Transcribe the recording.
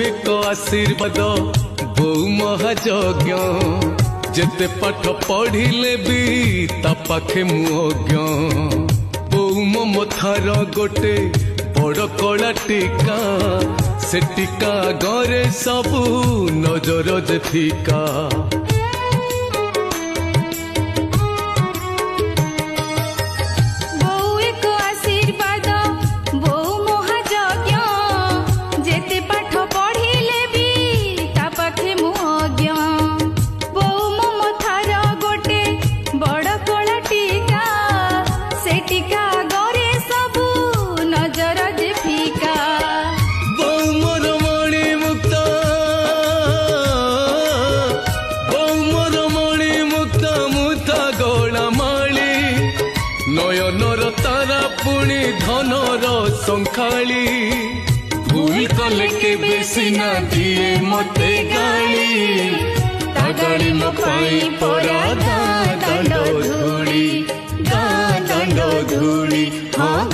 एक आशीर्वाद बो महायज्ञ जेते पाठ पढ़िले भी ता पाखे मुज्ञ बो ममथार गोटे बड़ कला टीका से टीका गरे सबू नजर जे फीका नयनर तारा पुणी धनर संखाली भूल कले के बेसिना दिए मते गाली गाली म पाई परा दंड धूली हाँ